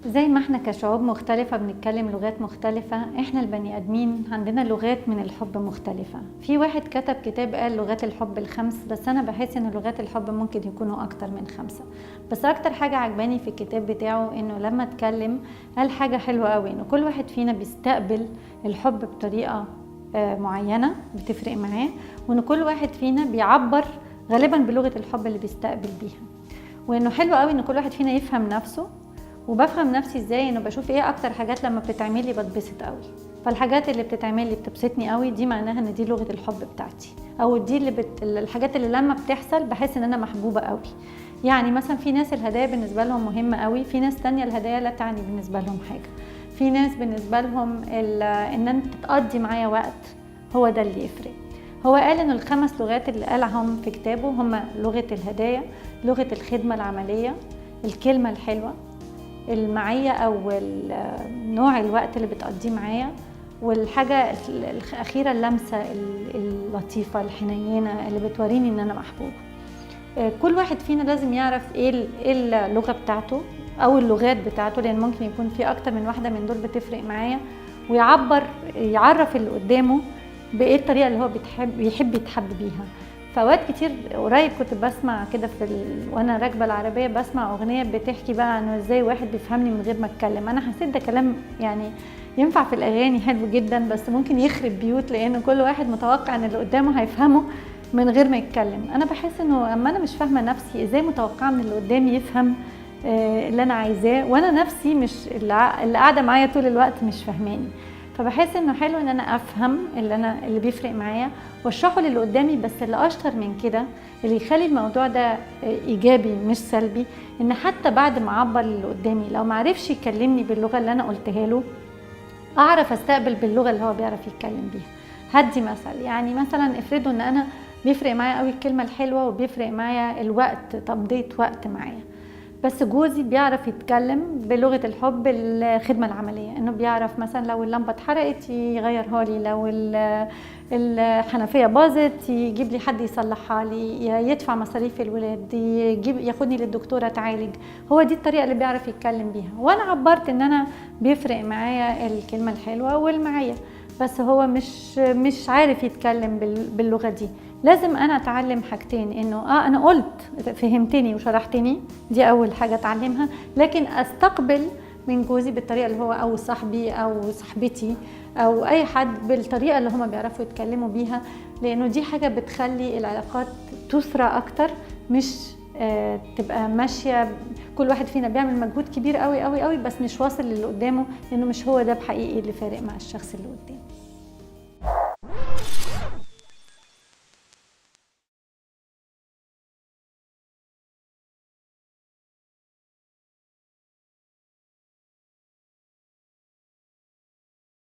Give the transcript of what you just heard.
زي ما احنا كشعوب مختلفة بنتكلم لغات مختلفة، احنا البني ادمين عندنا لغات من الحب مختلفة. في واحد كتب كتاب قال لغات الحب الخمس، بس انا بحس ان لغات الحب ممكن يكونوا اكتر من 5. بس اكتر حاجة عجباني في الكتاب بتاعه انه لما اتكلم قال حاجة حلوة قوي، انه كل واحد فينا بيستقبل الحب بطريقة معينة بتفرق معاه، وان كل واحد فينا بيعبر غالبا بلغة الحب اللي بيستقبل بيها، وانه حلو قوي ان كل واحد فينا يفهم نفسه. وبفهم نفسي ازاي؟ انه بشوف ايه اكتر حاجات لما بتتعمل لي بتبسط قوي، فالحاجات اللي بتتعمل لي بتبسطني قوي دي معناها ان دي لغة الحب بتاعتي، او دي الحاجات اللي لما بتحصل بحس ان انا محبوبة قوي. يعني مثلا في ناس الهدايا بالنسبة لهم مهمة قوي، في ناس تانية الهدايا لا تعني بالنسبة لهم حاجة، في ناس بالنسبة لهم ان انت تقضي معايا وقت هو ده اللي يفرق. هو قال ان ال5 لغات اللي قالهم في كتابه هم لغة الهدايا، لغة الخدمة العملية، الكلمة الحلوة، المعية أو نوع الوقت اللي بتقضيه معايا، والحاجة الأخيرة اللمسة اللطيفة الحنينة اللي بتوريني إن أنا محبوبة. كل واحد فينا لازم يعرف إيه اللغة بتاعته أو اللغات بتاعته، لأن ممكن يكون في أكتر من واحدة من دول بتفرق معايا، يعرف اللي قدامه بإيه الطريقة اللي هو بيحب يتحب بيها. فوقت كتير قريب كنت بسمع كده وانا راكبه العربيه بسمع اغنيه بتحكي بقى انه ازاي واحد بيفهمني من غير ما اتكلم. انا حسيت ده كلام يعني ينفع في الاغاني حلو جدا، بس ممكن يخرب بيوت، لان كل واحد متوقع ان اللي قدامه هيفهمه من غير ما يتكلم. انا بحس انه اما انا مش فاهمه نفسي ازاي متوقعه ان اللي قدامي يفهم اللي انا عايزاه، وانا نفسي مش اللي قاعده معايا طول الوقت مش فاهماني. فبحس انه حلو ان انا افهم اللي بيفرق معايا واشرحه للي قدامي. بس اللي اشطر من كده، اللي يخلي الموضوع ده ايجابي مش سلبي، ان حتى بعد ما اعبر للي قدامي لو ما عرفش يكلمني باللغه اللي انا قلتها له، اعرف استقبل باللغه اللي هو بيعرف يتكلم بيها. هدي مثل، يعني مثلا افرضوا ان انا بيفرق معايا قوي الكلمه الحلوه وبيفرق معايا الوقت، تقضيه وقت معايا، بس جوزي بيعرف يتكلم بلغة الحب الخدمة العملية، انه بيعرف مثلا لو اللمبة اتحرقت يغيرها لي، لو الحنفية باظت يجيب لي حد يصلحها لي، يدفع مصاريف الولاد، ياخدني للدكتورة تعالج. هو دي الطريقة اللي بيعرف يتكلم بيها، وانا عبرت ان انا بيفرق معايا الكلمة الحلوة والمعية، بس هو مش عارف يتكلم باللغة دي. لازم انا اتعلم حاجتين، انه انا قلت فهمتني وشرحتني، دي اول حاجه اتعلمها، لكن استقبل من جوزي بالطريقه اللي هو، او صاحبي او صاحبتي او اي حد بالطريقه اللي هما بيعرفوا يتكلموا بيها، لانه دي حاجه بتخلي العلاقات تثرى اكتر، مش تبقى ماشيه كل واحد فينا بيعمل مجهود كبير قوي قوي قوي بس مش واصل للي قدامه، لانه مش هو ده بحقيقي اللي فارق مع الشخص اللي قدامه.